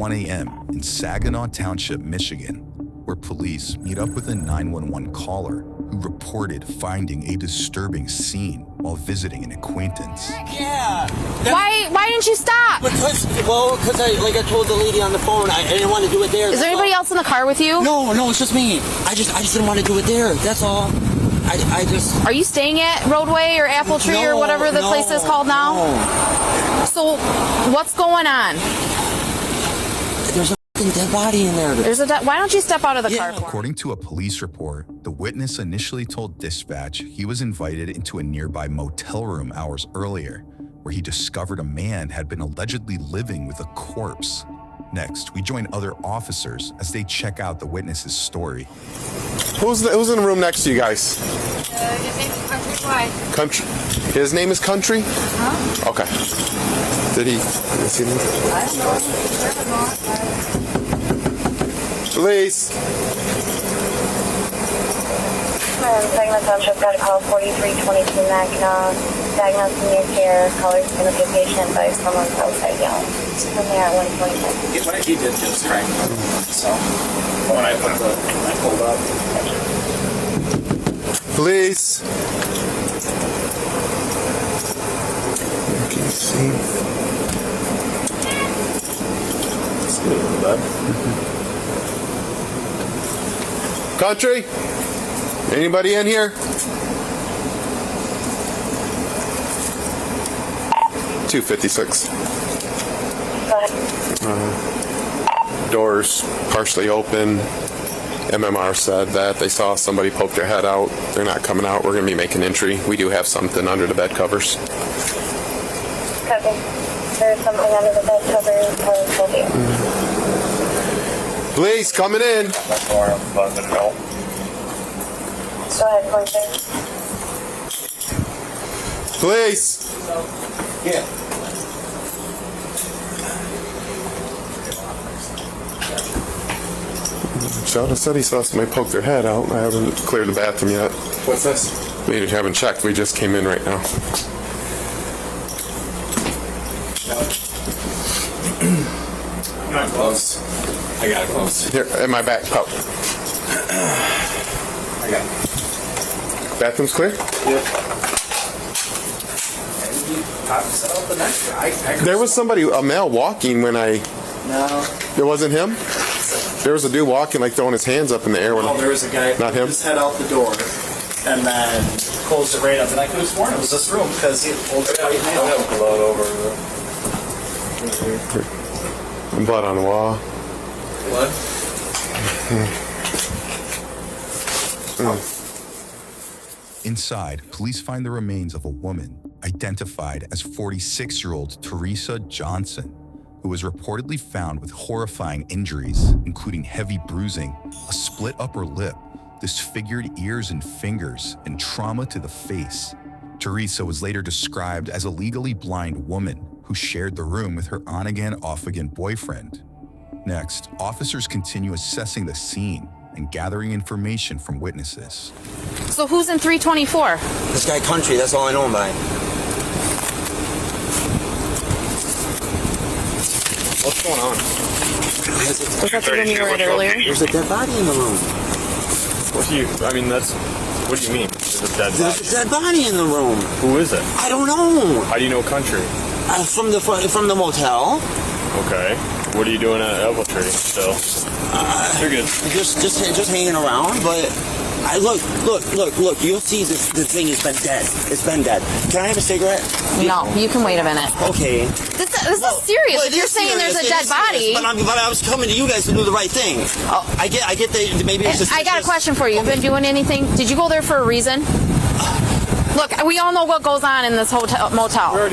1 a.m. in Saginaw Township, Michigan, where police meet up with a 911 caller who reported finding a disturbing scene while visiting an acquaintance. Yeah. Why didn't you stop? Because I told the lady on the phone, I didn't want to do it there. Is there anybody else in the car with you? No, it's just me. I just didn't want to do it there. That's all. I just. Are you staying at Roadway or Apple Tree or whatever the place is called now? No. So, what's going on? There's a dead body in there. Why don't you step out of the car? According to a police report, the witness initially told dispatch he was invited into a nearby motel room hours earlier, where he discovered a man had been allegedly living with a corpse. Next, we join other officers as they check out the witness's story. Who's in the room next to you guys? His name is Country. Country. His name is Country? Huh? Okay. Did he? Is he? I don't know. Police. Saginaw Township got a call 4322 Saginaw Senior Care. Callers going to be a patient by someone outside yelling. From there at 125. What he did was right. So when I pulled up. Police. Can you see? It's good, bud. Country. Anybody in here? 256. Go ahead. Doors partially open. MMR said that they saw somebody poke their head out. They're not coming out. We're going to be making entry. We do have something under the bed covers. Copy. There's something under the bed covers. Police coming in. Go ahead, Pointer. Police. Yeah. Sheldon said he saw somebody poke their head out. I haven't cleared the bathroom yet. What's this? We haven't checked. We just came in right now. I'm not close. I got it close. Here, in my back. Oh. I got it. Bathroom's clear? Yep. Set up the next guy. There was somebody, a male walking when I... No. It wasn't him? There was a dude walking, like throwing his hands up in the air. When There was a guy. Not him? Just head out the door and then closed it right up. And I could have sworn it was this room because he pulled it out. I have blood over. Blood on the wall. Blood? Inside, police find the remains of a woman identified as 46-year-old Teresa Johnson, who was reportedly found with horrifying injuries, including heavy bruising, a split upper lip, disfigured ears and fingers, and trauma to the face. Teresa was later described as a legally blind woman who shared the room with her on-again, off-again boyfriend. Next, officers continue assessing the scene and gathering information from witnesses. So who's in 324? This guy Country. That's all I know him by. What's going on? Was that the room you were in earlier? There's a dead body in the room. What do you mean? There's a dead body in the room. Who is it? I don't know. How do you know Country? From the motel. Okay. What are you doing at Apple Tree still? You're good. Just hanging around, but look. You'll see the thing has been dead. It's been dead. Can I have a cigarette? No, you can wait a minute. Okay. This is serious. If you're saying there's a dead body. But I was coming to you guys to do the right thing. Oh. I get that maybe it's just. I got a question for you. You've been doing anything? Did you go there for a reason? Look, we all know what goes on in this motel.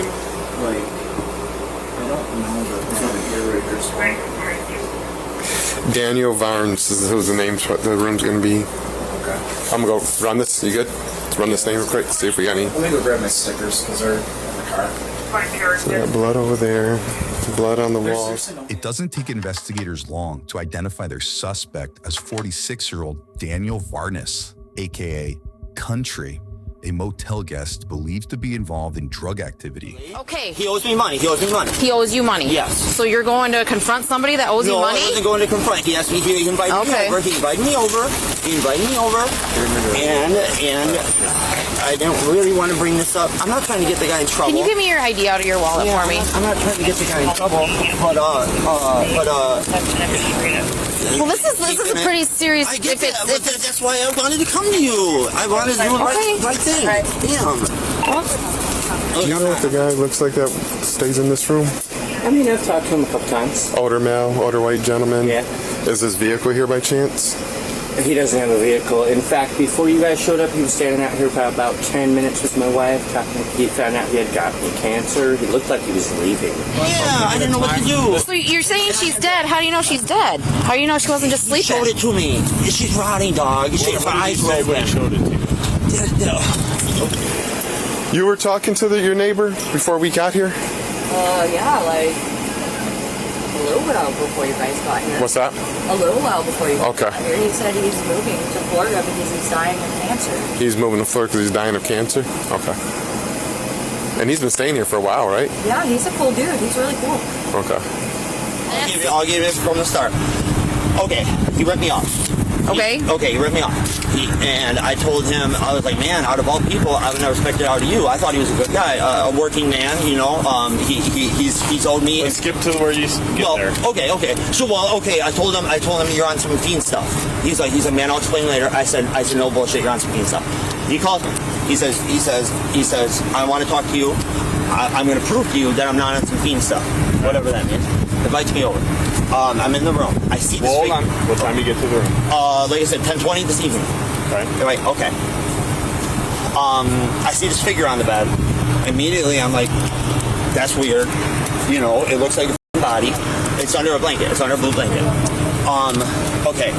Daniel Varnes is who's the name the room's going to be. Okay. I'm going to go run this. You good? Let's run this name real quick. See if we got any. Let me go grab my stickers because they're in the car. So we got blood over there. Blood on the wall. It doesn't take investigators long to identify their suspect as 46-year-old Daniel Varnes, aka Country, a motel guest believed to be involved in drug activity. Okay. He owes me money. He owes me money. He owes you money. Yes. So you're going to confront somebody that owes you No, money? I wasn't going to confront. He asked me. He invited me over. He invited me over. And I didn't really want to bring this up. I'm not trying to get the guy in trouble. Can you give me your ID out of your wallet for me? I'm not trying to get the guy in trouble. Well, this is a pretty serious. I get that, but that's why I wanted to come to you. I wanted to do the right thing. Damn. Do you know what the guy looks like that stays in this room? I mean, I've talked to him a couple times. Older male, older white gentleman? Yeah. Is this vehicle here by chance? He doesn't have a vehicle. In fact, before you guys showed up, he was standing out here for about 10 minutes with my wife. He found out he had gotten cancer. He looked like he was leaving. Yeah, I didn't know what to do. So you're saying she's dead. How do you know she's dead? How do you know she wasn't just He sleeping? showed it to me. She's rotting, dog. Her eyes were open. Showed it to you. You were talking to your neighbor before we got here? Yeah, like a little while before you guys got here. What's that? A little while before you guys Okay. got here. He said he's moving to Florida because he's dying of cancer. He's moving to Florida because he's dying of cancer? Okay. And he's been staying here for a while, right? Yeah, he's a cool dude. He's really cool. Okay. I'll give it from the start. Okay, he ripped me off. Okay. He ripped me off. And I told him, I was like, man, out of all people, I would never expect it out of you. I thought he was a good guy, a working man, you know. He's owed me. Let's skip to where you get there. Okay. So, I told him you're on some fiend stuff. He's like, man, I'll explain later. I said, no bullshit, you're on some fiend stuff. He calls me. He says, I want to talk to you. I'm going to prove to you that I'm not on some fiend stuff. Whatever that means. Invites me over. I'm in the room. I see this Hold on. What time you get to the room? Like I said, 10:20 this evening. Okay. Right, okay. I see this figure on the bed. Immediately, I'm like, that's weird. You know, it looks like a body. It's under a blanket. It's under a blue blanket. Okay.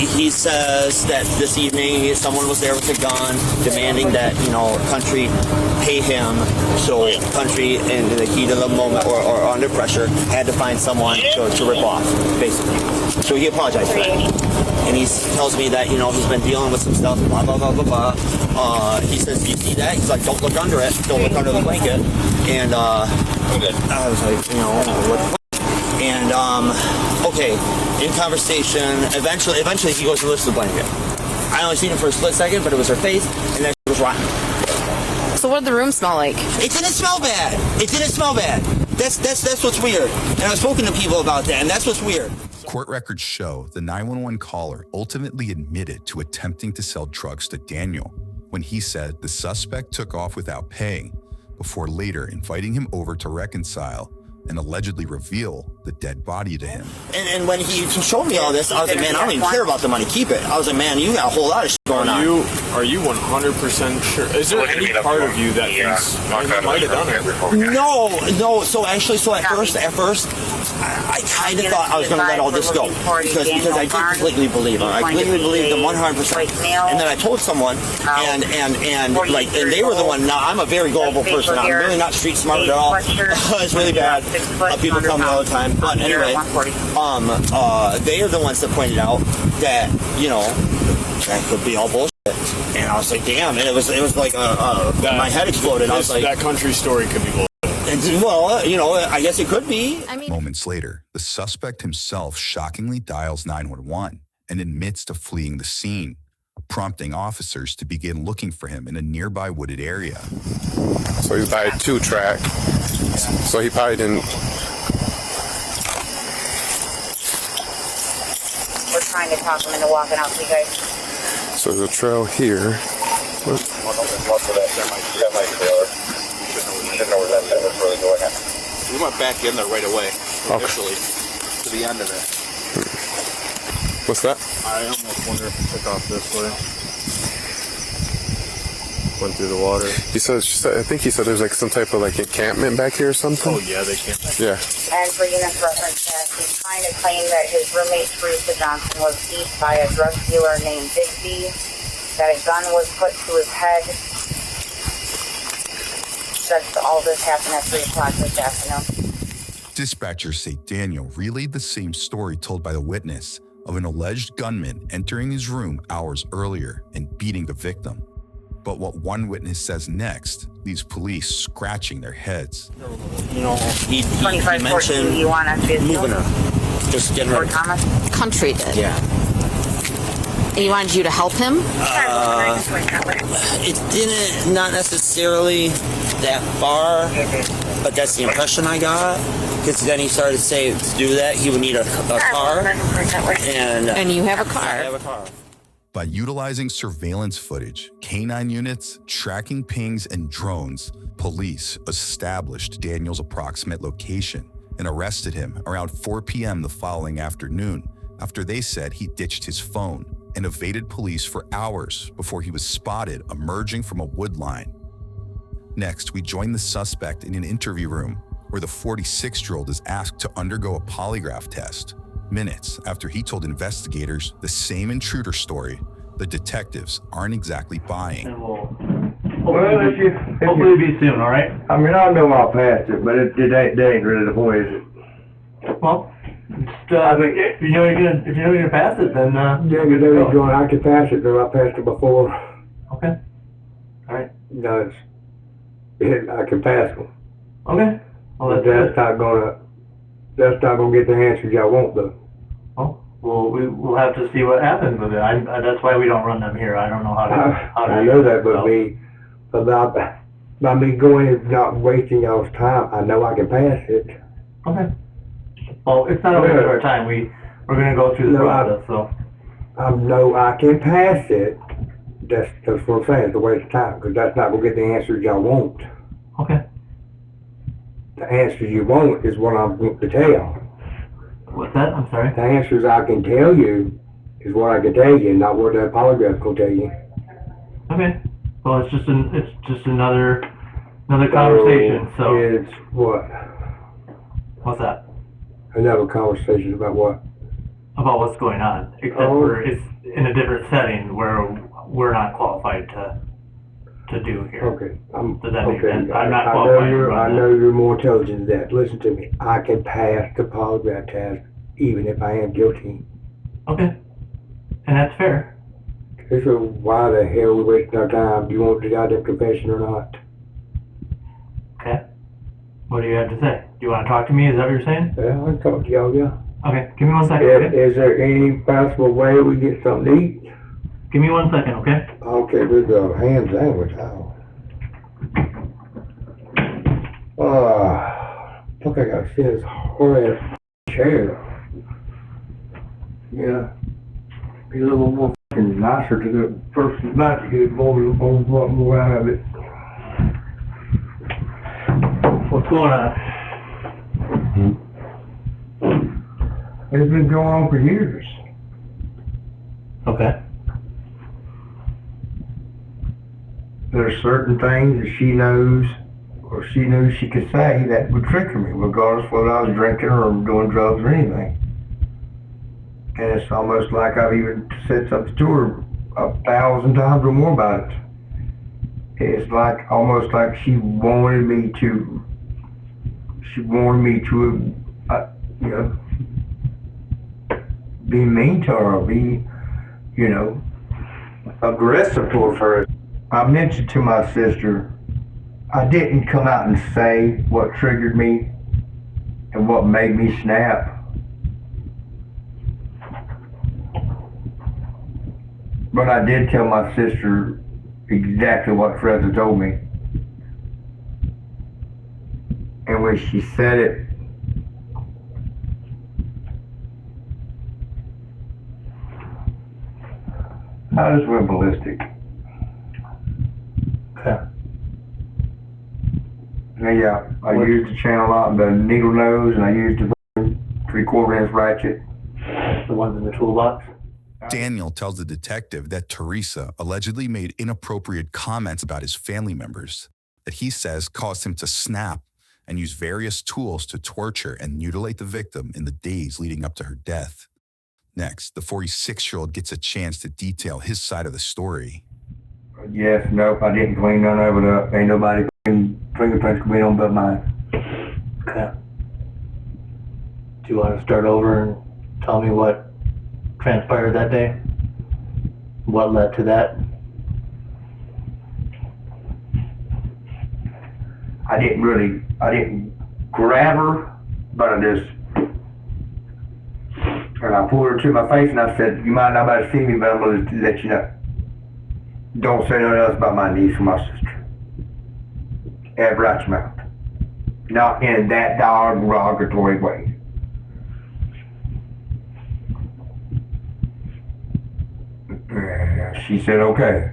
He says that this evening someone was there with a gun demanding that, you know, country pay him. So country, in the heat of the moment or under pressure, had to find someone to rip off, basically. So he apologized for that. And he tells me that, you know, he's been dealing with some stuff, blah, blah, blah, blah, blah. He says, do you see that? He's like, don't look under it. Don't look under the blanket. And I was like, you know, what the fuck? And, okay, in conversation, eventually he goes to lift the blanket. I only seen it for a split second, but it was her face, and that was rotten. So what did the room smell like? It didn't smell bad. That's what's weird. And I've spoken to people about that, and that's what's weird. Court records show the 911 caller ultimately admitted to attempting to sell drugs to Daniel when he said the suspect took off without paying, before later inviting him over to reconcile and allegedly reveal the dead body to him. And when he showed me all this, I was like, man, I don't even care about the money. Keep it. I was like, man, you got a whole lot of shit going on. Are you 100% sure? Is there any part of you that thinks he might have done it? No. So at first, I kind of thought I was going to let all this go because I did completely believe her. I completely believed them 100%. And then I told someone, and they were the one. Now I'm a very gullible person. I'm really not street smart at all. It's really bad. People tell me all the time. But anyway, they are the ones that pointed out that, you know, that could be all bullshit. And I was like, damn. And it was like my head exploded. I was like, that country story could be bullshit. Well, you know, I guess it could be. Moments later, the suspect himself shockingly dials 911 and admits to fleeing the scene, prompting officers to begin looking for him in a nearby wooded area. So he's by a 2-track. So he probably didn't. We're trying to talk him into walking out to you guys. So there's a trail here. We went back in there right away, initially, to the end of it. What's that? I almost wonder if it took off this way. Went through the water. I think he said there's like some type of like encampment back here or something. Oh yeah, they can't. Yeah. And for Eunice reference, he's trying to claim that his roommate, Teresa Johnson, was beat by a drug dealer named Bigby, that a gun was put to his head. That's all this happened at 3 o'clock this afternoon. Dispatchers say Daniel relayed the same story told by the witness, of an alleged gunman entering his room hours earlier and beating the victim. But what one witness says next leaves police scratching their heads. You know, he 2514, mentioned you want us to moving her. Just getting Or her. Thomas? Country did. Yeah. And he wanted you to help him? It didn't, not necessarily that far, but that's the impression I got. Because then he started saying to do that, he would need a car. And you have a car. I have a car. By utilizing surveillance footage, canine units, tracking pings, and drones, police established Daniel's approximate location and arrested him around 4 p.m. the following afternoon after they said he ditched his phone and evaded police for hours before he was spotted emerging from a wood line. Next, we join the suspect in an interview room where the 46-year-old is asked to undergo a polygraph test. Minutes after he told investigators the same intruder story, the detectives aren't exactly buying. And hopefully be soon, all right? I mean, I know I passed it, but it ain't dangerous. The point is it. Well, if you know you're gonna pass it, then Yeah, because they was going, I could pass it, though I passed it before. okay. All right. No, I can pass them. Okay. Well, But that's that's not gonna get the answers y'all want, though. Well, we'll have to see what happens with it. That's why we don't run them here. I don't know how to. I know that, but by me going and not wasting y'all's time, I know I can pass it. Okay. Well, it's not a waste of our time. We're gonna go through the process, so. I know I can pass it. That's what I'm saying. It's a waste of time, because that's not gonna get the answers y'all want. Okay. The answers you want is what I'm going to tell y'all. What's that? I'm sorry. The answers I can tell you is what I can tell you, not what that polygraph will tell you. Okay. Well, it's just another conversation. So It's what? what's that? Another conversation about what? About what's going on? Except for it's in a different setting where we're not qualified to do here. Okay. Does that make okay. sense? I'm not I qualified to run I that. know you're more intelligent than that. Listen to me. I can pass the polygraph test even if I am guilty. Okay. And that's fair. So why the hell are we wasting our time? Do you want the goddamn confession or not? Okay. What do you have to say? Do you want to talk to me? Is that what you're saying? Yeah, I can talk to y'all, yeah. Okay. Give me 1 second. Okay? Is there any possible way we get something to eat? Give me 1 second. Okay. Okay, with the ham sandwich. Look, I gotta sit in this horrid chair. Yeah. Be a little more fucking nicer to the person not to get more out of it. What's going on? It's been going on for years. Okay. There's certain things that she knows or she knew she could say that would trigger me, regardless whether I was drinking or doing drugs or anything. And it's almost like I've even said something to her 1,000 times or more about it. It's like almost like she wanted me to, you know, be mean to her, or be, you know, aggressive towards her. I mentioned to my sister, I didn't come out and say what triggered me and what made me snap. But I did tell my sister exactly what Freda told me. And when she said it, I just went ballistic. Okay. Yeah, I used the channel out, the needle nose, and I used the 3/4 inch ratchet. The ones in the toolbox. Daniel tells the detective that Teresa allegedly made inappropriate comments about his family members that he says caused him to snap and use various tools to torture and mutilate the victim in the days leading up to her death. Next, the 46-year-old gets a chance to detail his side of the story. Yes, nope, I didn't clean none of it up. Ain't nobody fingerprints could be on but mine. Okay. Do you want to start over and tell me what transpired that day? What led to that? I didn't grab her, but and I pulled her to my face and I said, you might not about to see me, but I'm going to let you know. Don't say nothing else about my niece or my sister. Ever out your mouth. Not in that derogatory way. She said, okay.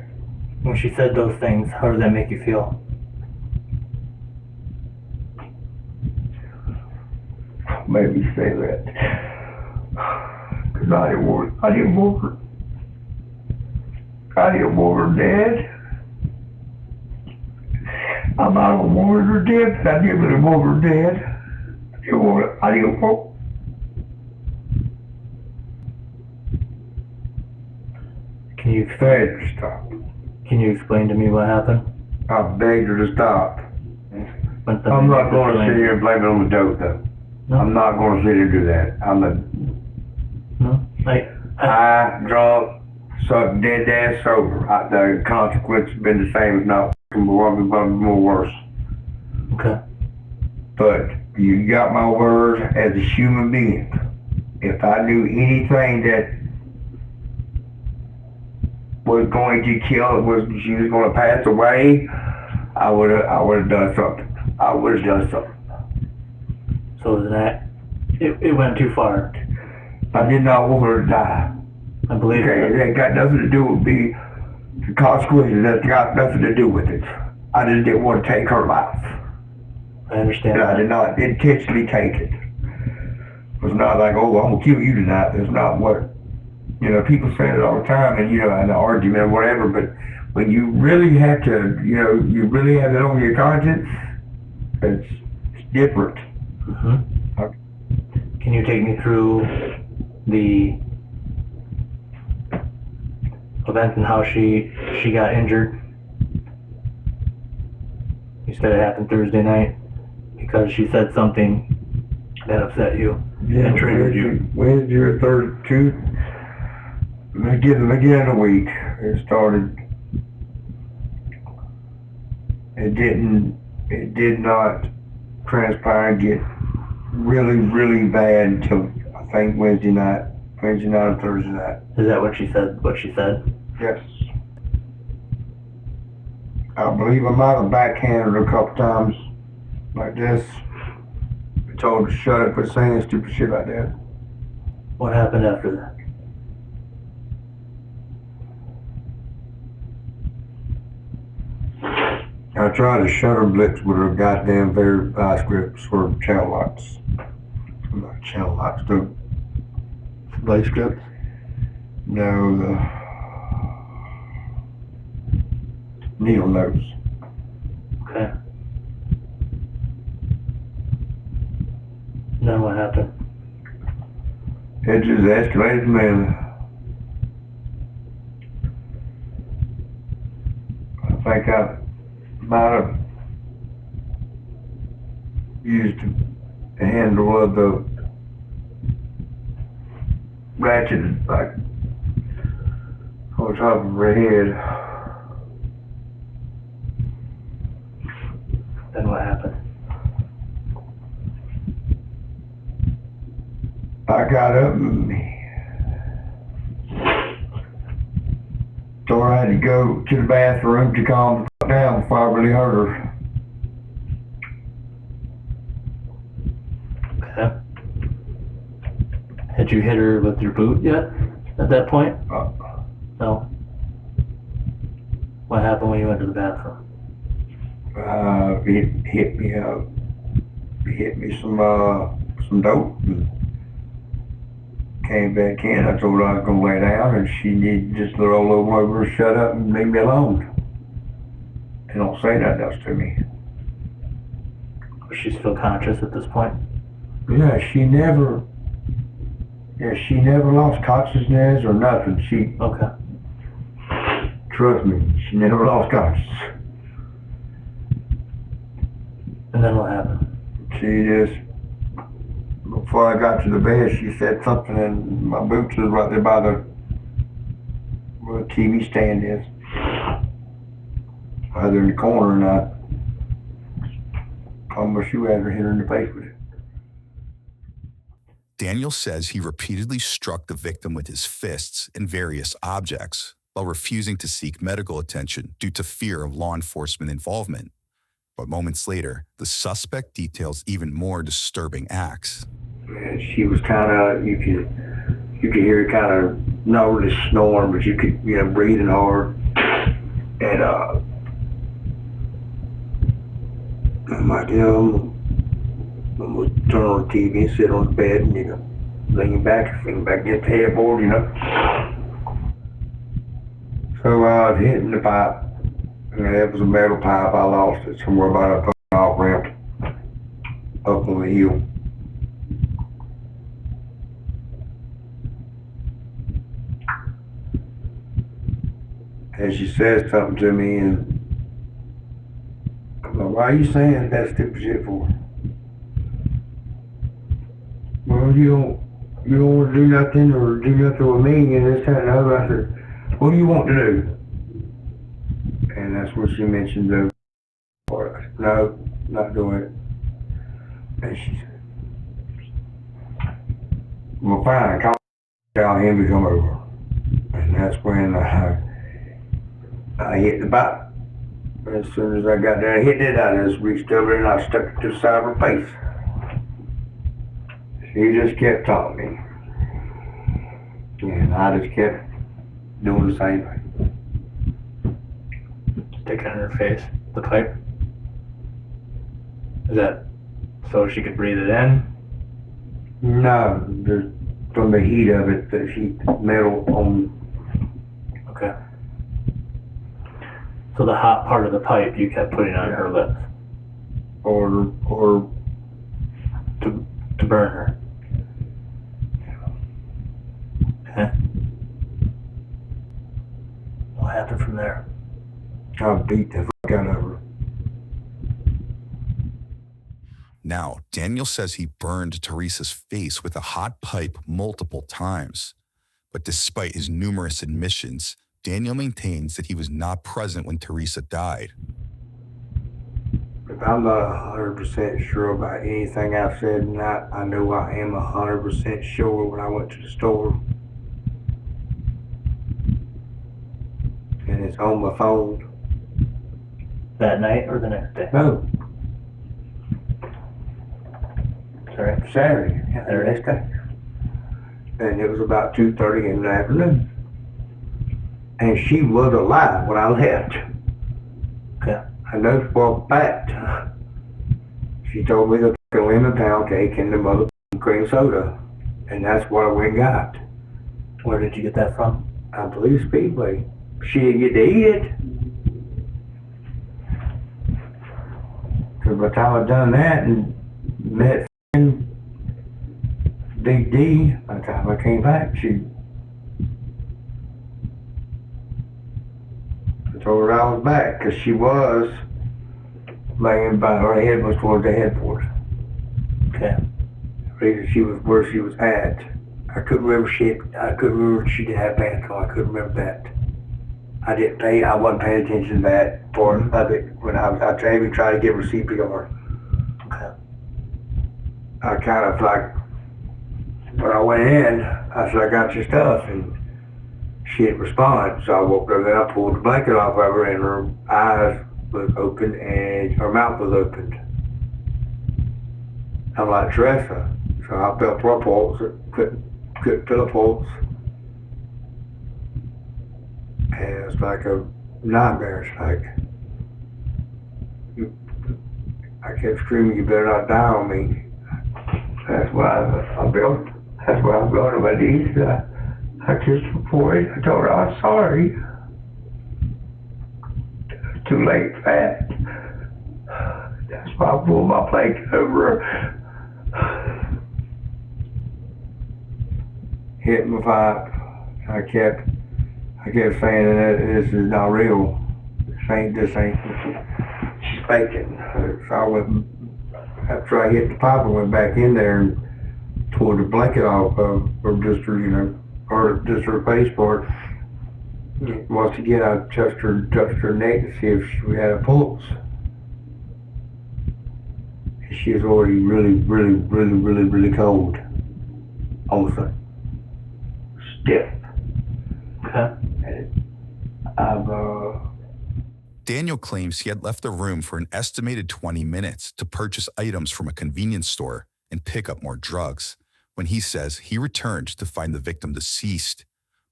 When she said those things, how did that make you feel? Made me say that. Cause I didn't want her dead. I might have wanted her dead, but I didn't really want her dead. I didn't want. Can you Begged her to stop. Can you explain to me what happened? I begged her to stop. When something I'm not was going to going- sit here and blame it on the dope, though. No. I'm not going to sit here and do that. No? High, drunk, sucked dead ass sober. The consequence has been the same, if not more worse. Okay. But you got my word as a human being. If I knew anything that was going to kill, she was going to pass away, I would have done something. I would have done something. So that it went too far. I did not want her to die. I believe Okay, it. it got nothing to do with the consequences. That got nothing to do with it. I just didn't want to take her life. I understand. And I that. did not intentionally take it. It was not like, oh, I'm gonna kill you tonight. That's not what, people say it all the time, and in an argument or whatever. But when you really have to, you really have it on your conscience, it's different. Mm-hmm. Can you take me through the events and how she got injured? You said it happened Thursday night because she said something that upset you and triggered you. Wednesday or Thursday, beginning of the week, it started. It did not transpire and get really, really bad until I think Wednesday night or Thursday night. Is that what she said? What she said? Yes. I believe I might have backhanded her a couple times like this. I told her to shut up for saying stupid shit like that. What happened after that? I tried to shut her lips with her goddamn vice grips for channel locks. Not channel locks, the vice grips. No, the needle nose. Okay. Then what happened? It just escalated, man. I think I might have used the handle of the ratchet like on top of her head. Then what happened? I got up and thought I had to go to the bathroom to calm the fuck down before I really hurt her. Okay. Had you hit her with your boot yet at that point? No. What happened when you went to the bathroom? It hit me up. It hit me some dope and came back in. I told her I was gonna lay down and she needed just to roll over, shut up and leave me alone. And don't say nothing else to me. Was she still conscious at this point? Yeah, she never lost consciousness or nothing. Okay. Trust me, she never lost consciousness. And then what happened? She just, before I got to the bed, she said something, and my boots was right there by where the TV stand is. Right there in the corner, and I almost shoe had her hit her in the face with it. Daniel says he repeatedly struck the victim with his fists and various objects while refusing to seek medical attention due to fear of law enforcement involvement. But moments later, the suspect details even more disturbing acts. And she was kind of, you could hear her kind of not really snoring, but you could, breathing hard. And I'm like, I'm gonna turn on the TV and sit on the bed and, leaning back against the headboard, So I was hitting the pipe. It was a metal pipe. I lost it somewhere about a off ramp up on the hill. And she said something to me, and I'm like, why are you saying that stupid shit for? Well, you don't want to do nothing or do nothing with me, and this, that, and the other. I said, what do you want to do? And that's when she mentioned the part. I said, no, not doing it. And she said, well, fine, tell him to come over. And that's when I hit the pipe. As soon as I got there, I hit it, I just reached over and I stuck it to the side of her face. She just kept talking me. And I just kept doing the same thing. Sticking in her face, the pipe? Is that so she could breathe it in? No, from the heat of it, the sheet metal on. Okay. So the hot part of the pipe you kept putting on her lips? Or to burn her? Okay. What happened from there? I beat the fuck out of her. Now, Daniel says he burned Teresa's face with a hot pipe multiple times. But despite his numerous admissions, Daniel maintains that he was not present when Teresa died. If I'm not 100% sure about anything I've said tonight, I know I am 100% sure when I went to the store. And it's on my phone. That night or the next day? No. Sorry? Saturday. Yeah, the next day. And it was about 2:30 in the afternoon. And she was alive when I left. Okay. I know for a fact. She told me to take a lemon pound cake and the mother cream soda. And that's what I went and got. Where did you get that from? I believe Speedway. She didn't get to eat it. Because by the time I done that and met Big D, by the time I came back, I told her I was back, because she was laying by, her head was towards the headboard. Okay. She was where she was at. I couldn't remember she did have pants on. I couldn't remember that. I wasn't paying attention to that part of it when I even tried to give her CPR. Okay. I kind of like, when I went in, I said, I got your stuff, and she didn't respond. So I walked over there, I pulled the blanket off of her, and her eyes was open and her mouth was opened. I'm like, Teresa. So I felt her pulse, couldn't feel a pulse. And it's like a nightmare. It's like, I kept screaming, you better not die on me. That's why I'm going to my knees. I kissed her forehead. I told her I was sorry. It's too late for that. That's why I pulled my blanket over her. Hit my pipe. I kept saying that this is not real. This ain't, she's faking. So I went, after I hit the pipe, I went back in there and pulled the blanket off of, or just her, or just her face part. Once again, I touched her neck to see if she had a pulse. She was already really cold. Also, stiff. Okay. Daniel claims he had left the room for an estimated 20 minutes to purchase items from a convenience store and pick up more drugs, when he says he returned to find the victim deceased.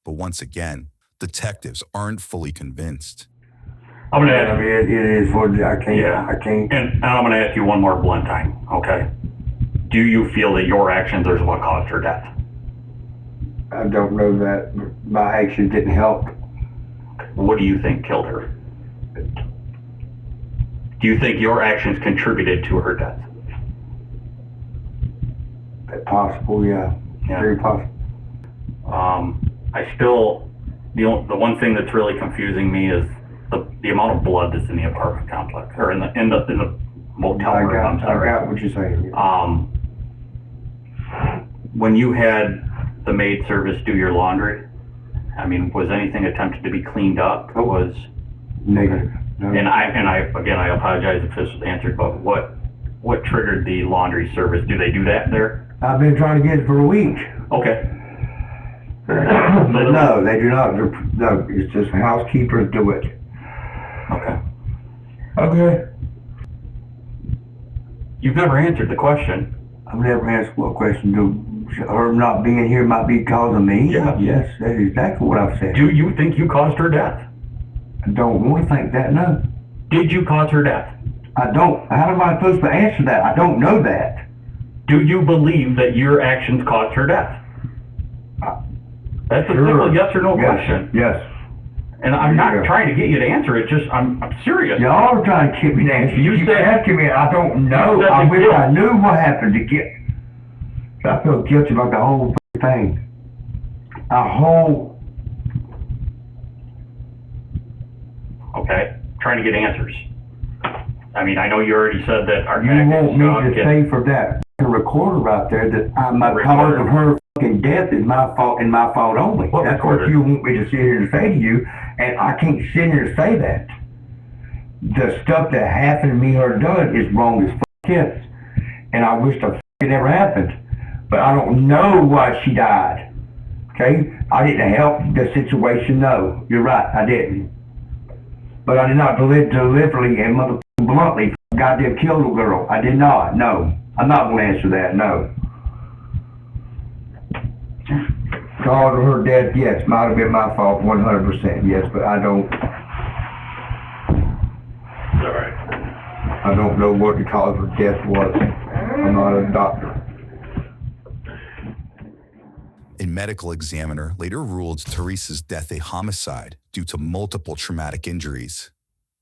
But once again, detectives aren't fully convinced. I'm gonna ask. I mean, it is what I can't. Yeah. I can't. And I'm gonna ask you one more blunt time. Okay. Do you feel that your actions are what caused her death? I don't know that my actions didn't help. What do you think killed her? Do you think your actions contributed to her death? Possible, yeah. Very possible. I still, the one thing that's really confusing me is the amount of blood that's in the apartment complex, or in the motel room. I got what you're saying. When you had the maid service do your laundry, I mean, was anything attempted to be cleaned up? It was negative. No. And I apologize if this was answered, but what triggered the laundry service? Do they do that there? I've been trying to get it for a week. Okay. No, they do not. No, it's just housekeepers do it. Okay. Okay. You've never answered the question. I've never asked what question. Her not being here might be causing me? Yeah. Yes, that's exactly what I've said. Do you think you caused her death? I don't want to think that, no. Did you cause her death? I don't. How am I supposed to answer that? I don't know that. Do you believe that your actions caused her death? That's a simple yes or no question. Yes. And I'm not trying to get you to answer it, just I'm serious. Y'all are trying to get me to answer. You said asking me, I don't know. I wish I knew what happened to get. I feel guilty about the whole thing. Okay, trying to get answers. I mean, I know you already said that our You want me to pay for that recorder right there that my cause of her fucking death is my fault and my fault only. What That's recorder? what you want me to sit here and say to you, and I can't sit here and say that. The stuff that happened to me or done is wrong as fuck is, and I wish the fuck it never happened. But I don't know why she died. Okay? I didn't help the situation, no. You're right, I didn't. But I did not deliberately and motherfucking bluntly goddamn kill the girl. I did not, no. I'm not going to answer that, no. Cause of her death, yes, might have been my fault, 100%, yes, but I don't. All right. I don't know what the cause of death was. I'm not a doctor. A medical examiner later ruled Teresa's death a homicide due to multiple traumatic injuries.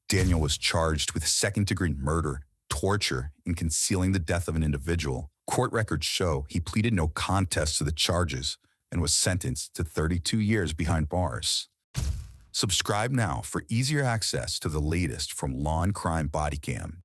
Daniel was charged with second-degree murder, torture, and concealing the death of an individual. Court records show he pleaded no contest to the charges and was sentenced to 32 years behind bars. Subscribe now for easier access to the latest from Law&Crime BodyCam.